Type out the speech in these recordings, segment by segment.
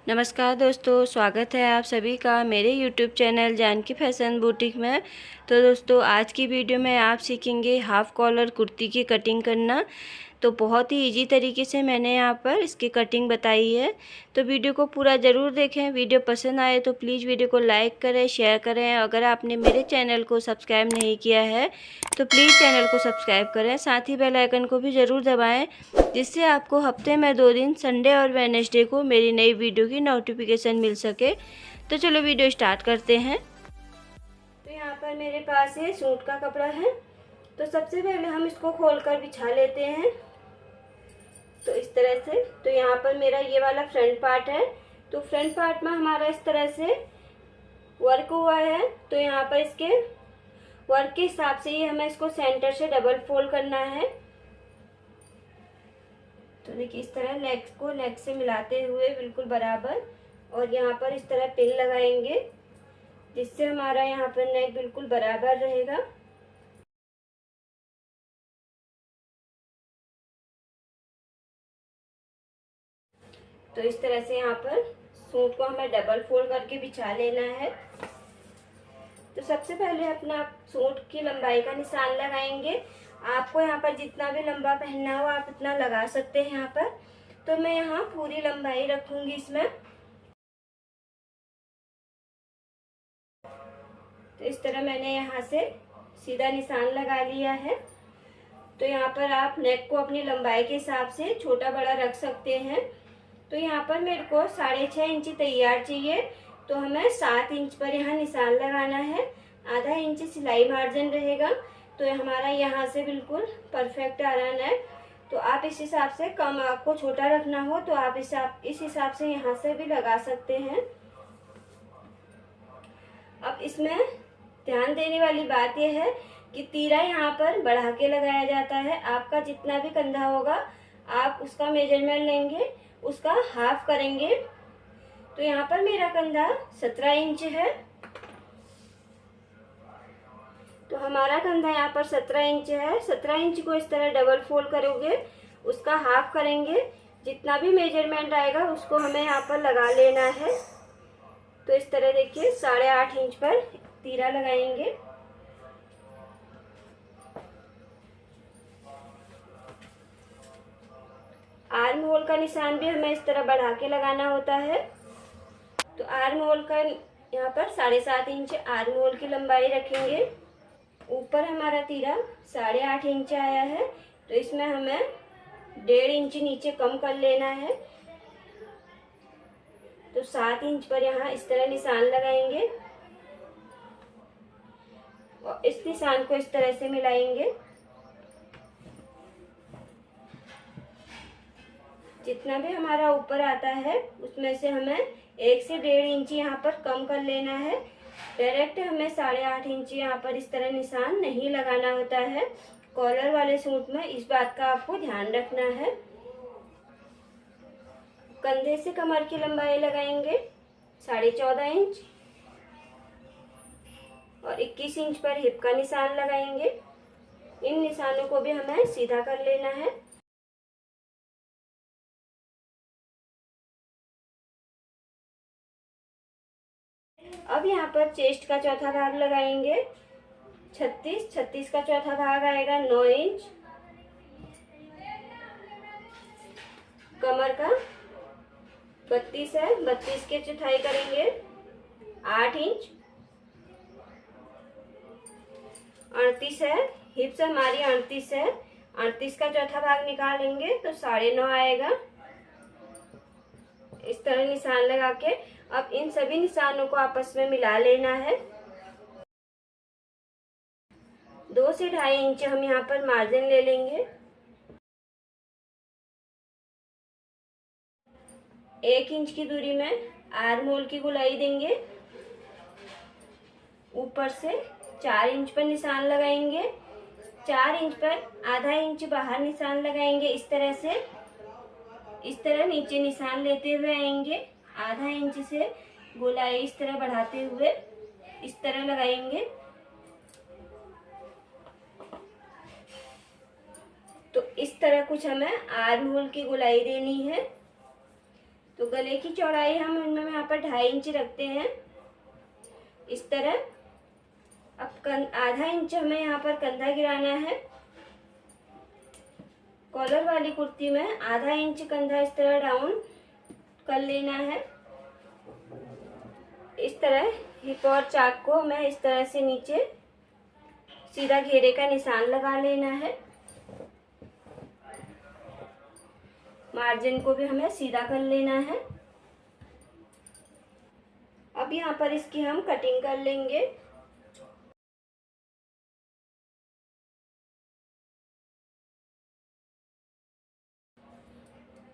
नमस्कार दोस्तों, स्वागत है आप सभी का मेरे YouTube channel Janaki fashion boutique में। तो दोस्तों, आज की वीडियो में आप सीखेंगे हाफ़ कॉलर कुर्ती की कटिंग करना। तो बहुत ही इजी तरीके से मैंने यहाँ पर इसकी कटिंग बताई है। तो वीडियो को पूरा ज़रूर देखें। वीडियो पसंद आए तो प्लीज़ वीडियो को लाइक करें, शेयर करें। अगर आपने मेरे चैनल को सब्सक्राइब नहीं किया है तो प्लीज़ चैनल को सब्सक्राइब करें, साथ ही बेल आइकन को भी ज़रूर दबाएं, जिससे आपको हफ्ते में 2 दिन संडे और वेडनेसडे को मेरी नई वीडियो की नोटिफिकेशन मिल सके। तो चलो वीडियो स्टार्ट करते हैं। तो यहाँ पर मेरे पास ये सूट का कपड़ा है। तो सबसे पहले हम इसको खोलकर बिछा लेते हैं। तो इस तरह से, तो यहाँ पर मेरा ये वाला फ्रंट पार्ट है। तो फ्रंट पार्ट में हमारा इस तरह से वर्क हुआ है। तो यहाँ पर इसके वर्क के हिसाब से ही हमें इसको सेंटर से डबल फोल्ड करना है। तो देखिए, इस तरह लेग्स को नेक से मिलाते हुए बिल्कुल बराबर, और यहाँ पर इस तरह पिन लगाएंगे, जिससे हमारा यहाँ पर नेक बिल्कुल बराबर रहेगा। तो इस तरह से यहाँ पर सूट को हमें डबल फोल्ड करके बिछा लेना है। तो सबसे पहले अपना सूट की लंबाई का निशान लगाएंगे। आपको यहाँ पर जितना भी लंबा पहनना हो आप उतना लगा सकते हैं यहाँ पर। तो मैं यहाँ पूरी लंबाई रखूंगी इसमें। तो इस तरह मैंने यहाँ से सीधा निशान लगा लिया है। तो यहाँ पर आप नेक को अपनी लंबाई के हिसाब से छोटा बड़ा रख सकते हैं। तो यहाँ पर मेरे को 6.5 इंच तैयार चाहिए। तो हमें 7 इंच पर यहाँ निशान लगाना है। आधा इंच सिलाई मार्जिन रहेगा। तो हमारा यहाँ से बिल्कुल परफेक्ट आ रहा है। तो आप इस हिसाब से, कम आपको छोटा रखना हो तो आप इस हिसाब से यहाँ से भी लगा सकते हैं। अब इसमें ध्यान देने वाली बात यह है कि तीरा यहाँ पर बढ़ा के लगाया जाता है। आपका जितना भी कंधा होगा आप उसका मेजरमेंट लेंगे, उसका हाफ करेंगे। तो यहाँ पर मेरा कंधा 17 इंच है। तो हमारा कंधा यहाँ पर 17 इंच है। 17 इंच को इस तरह डबल फोल्ड करोगे, उसका हाफ करेंगे। जितना भी मेजरमेंट आएगा उसको हमें यहाँ पर लगा लेना है। तो इस तरह देखिए 8.5 इंच पर तीरा लगाएंगे। आर्म होल का निशान भी हमें इस तरह बढ़ा के लगाना होता है। तो आर्म होल का यहाँ पर 7.5 इंच आर्म होल की लंबाई रखेंगे। ऊपर हमारा तीरा 8.5 इंच आया है। तो इसमें हमें 1.5 इंच नीचे कम कर लेना है। तो 7 इंच पर यहाँ इस तरह निशान लगाएंगे और इस निशान को इस तरह से मिलाएंगे। जितना भी हमारा ऊपर आता है उसमें से हमें 1 से 1.5 इंच यहाँ पर कम कर लेना है। डायरेक्ट हमें 8.5 इंच यहाँ पर इस तरह निशान नहीं लगाना होता है। कॉलर वाले सूट में इस बात का आपको ध्यान रखना है। कंधे से कमर की लंबाई लगाएंगे 14.5 इंच और 21 इंच पर हिप का निशान लगाएंगे। इन निशानों को भी हमें सीधा कर लेना है। अब यहाँ पर चेस्ट का चौथा भाग लगाएंगे 36 का चौथा भाग आएगा 9 इंच। कमर का 32 है, 32 के चौथाई करेंगे 8 इंच। 38 है, हिप्स हमारी 38 है, 38 का चौथा भाग निकालेंगे तो 9.5 आएगा। इस तरह निशान लगा के अब इन सभी निशानों को आपस में मिला लेना है। 2 से 2.5 इंच हम यहाँ पर मार्जिन ले लेंगे। 1 इंच की दूरी में आर्म होल की गोलाई देंगे। ऊपर से 4 इंच पर निशान लगाएंगे। 4 इंच पर आधा इंच बाहर निशान लगाएंगे। इस तरह से, इस तरह नीचे निशान लेते हुए आएंगे। आधा इंच से गोलाई इस तरह बढ़ाते हुए इस तरह लगाएंगे। तो इस तरह कुछ हमें आर्म होल की गोलाई देनी है। तो गले की चौड़ाई हम इनमें यहाँ पर 2.5 इंच रखते हैं इस तरह। अब आधा इंच हमें यहाँ पर कंधा गिराना है। कॉलर वाली कुर्ती में आधा इंच कंधा इस तरह डाउन कर लेना है। इस तरह हिप और चाक को हमें इस तरह से नीचे सीधा घेरे का निशान लगा लेना है। मार्जिन को भी हमें सीधा कर लेना है। अब यहाँ पर इसकी हम कटिंग कर लेंगे।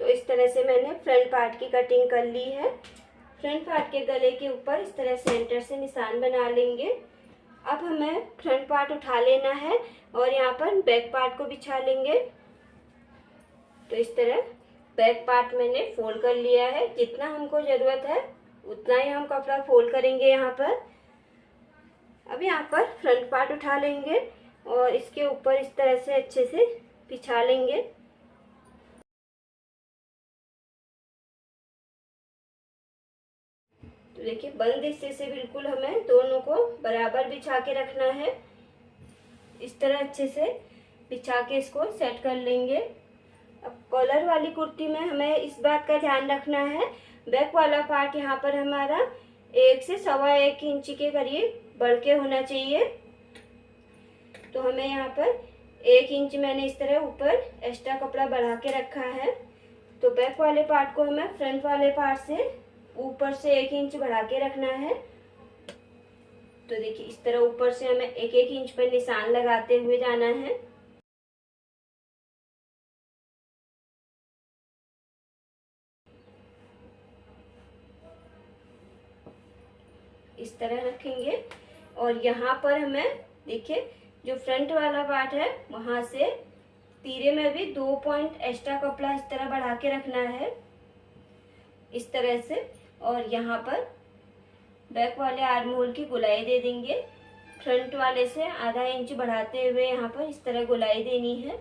तो इस तरह से मैंने फ्रंट पार्ट की कटिंग कर ली है। फ्रंट पार्ट के गले के ऊपर इस तरह सेंटर से निशान बना लेंगे। अब हमें फ्रंट पार्ट उठा लेना है और यहाँ पर बैक पार्ट को बिछा लेंगे। तो इस तरह बैक पार्ट मैंने फोल्ड कर लिया है। जितना हमको ज़रूरत है उतना ही हम कपड़ा फोल्ड करेंगे यहाँ पर। अब यहाँ पर फ्रंट पार्ट उठा लेंगे और इसके ऊपर इस तरह से अच्छे से बिछा लेंगे। तो देखिए बंद हिस्से से बिल्कुल हमें दोनों को बराबर बिछा के रखना है। इस तरह अच्छे से बिछा के इसको सेट कर लेंगे। अब कॉलर वाली कुर्ती में हमें इस बात का ध्यान रखना है, बैक वाला पार्ट यहाँ पर हमारा 1 से 1.25 इंच के करीब बढ़ के होना चाहिए। तो हमें यहाँ पर 1 इंच मैंने इस तरह ऊपर एक्स्ट्रा कपड़ा बढ़ा के रखा है। तो बैक वाले पार्ट को हमें फ्रंट वाले पार्ट से ऊपर से 1 इंच बढ़ा के रखना है। तो देखिए इस तरह ऊपर से हमें 1-1 इंच पर निशान लगाते हुए जाना है। इस तरह रखेंगे और यहाँ पर हमें देखिए जो फ्रंट वाला पार्ट है वहां से तीरे में भी 2 पॉइंट एक्स्ट्रा कपड़ा इस तरह बढ़ा के रखना है इस तरह से। और यहाँ पर बैक वाले आर्म होल की गोलाई दे देंगे। फ्रंट वाले से आधा इंच बढ़ाते हुए यहाँ पर इस तरह गोलाई देनी है।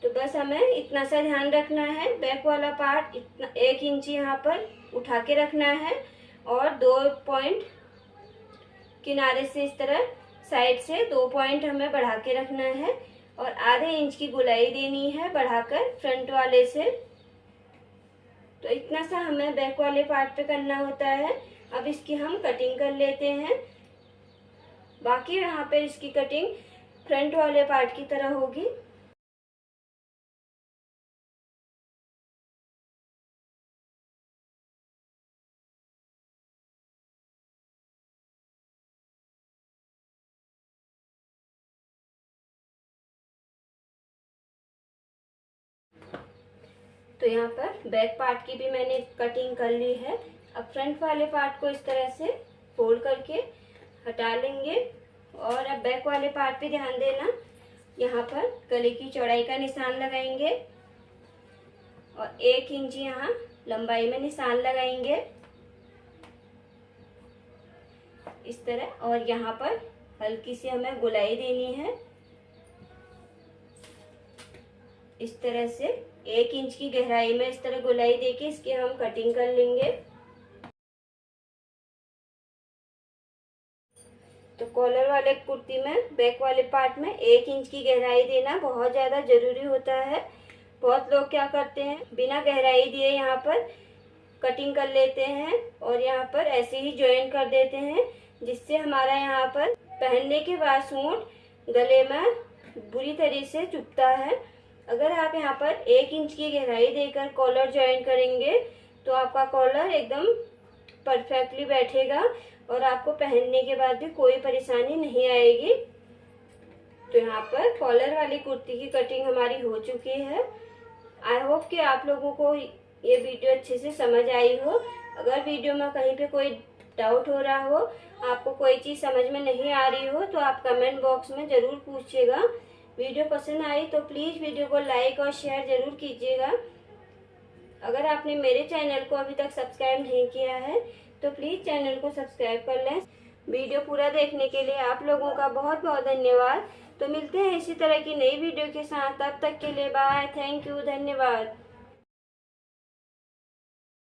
तो बस हमें इतना सा ध्यान रखना है, बैक वाला पार्ट इतना 1 इंच यहाँ पर उठा के रखना है और 2 पॉइंट किनारे से इस तरह साइड से 2 पॉइंट हमें बढ़ा के रखना है और आधे इंच की गोलाई देनी है बढ़ाकर फ्रंट वाले से। तो इतना सा हमें बैक वाले पार्ट पे करना होता है। अब इसकी हम कटिंग कर लेते हैं। बाकी यहाँ पे इसकी कटिंग फ्रंट वाले पार्ट की तरह होगी। तो यहाँ पर बैक पार्ट की भी मैंने कटिंग कर ली है। अब फ्रंट वाले पार्ट को इस तरह से फोल्ड करके हटा लेंगे और अब बैक वाले पार्ट पे ध्यान देना। यहाँ पर गले की चौड़ाई का निशान लगाएंगे और 1 इंच यहाँ लंबाई में निशान लगाएंगे इस तरह। और यहाँ पर हल्की सी हमें गोलाई देनी है इस तरह से 1 इंच की गहराई में इस तरह गोलाई देके इसकी हम कटिंग कर लेंगे। तो कॉलर वाले कुर्ती में बैक वाले पार्ट में 1 इंच की गहराई देना बहुत ज़्यादा ज़रूरी होता है। बहुत लोग क्या करते हैं बिना गहराई दिए यहाँ पर कटिंग कर लेते हैं और यहाँ पर ऐसे ही जॉइन कर देते हैं, जिससे हमारा यहाँ पर पहनने के बाद सूट गले में बुरी तरह से चुभता है। अगर आप यहाँ पर 1 इंच की गहराई देकर कॉलर ज्वाइन करेंगे तो आपका कॉलर एकदम परफेक्टली बैठेगा और आपको पहनने के बाद भी कोई परेशानी नहीं आएगी। तो यहाँ पर कॉलर वाली कुर्ती की कटिंग हमारी हो चुकी है। आई होप कि आप लोगों को ये वीडियो अच्छे से समझ आई हो। अगर वीडियो में कहीं पे कोई डाउट हो रहा हो, आपको कोई चीज़ समझ में नहीं आ रही हो, तो आप कमेंट बॉक्स में ज़रूर पूछिएगा। वीडियो पसंद आई तो प्लीज़ वीडियो को लाइक और शेयर ज़रूर कीजिएगा। अगर आपने मेरे चैनल को अभी तक सब्सक्राइब नहीं किया है तो प्लीज़ चैनल को सब्सक्राइब कर लें। वीडियो पूरा देखने के लिए आप लोगों का बहुत बहुत धन्यवाद। तो मिलते हैं इसी तरह की नई वीडियो के साथ। तब तक के लिए बाय, थैंक यू, धन्यवाद।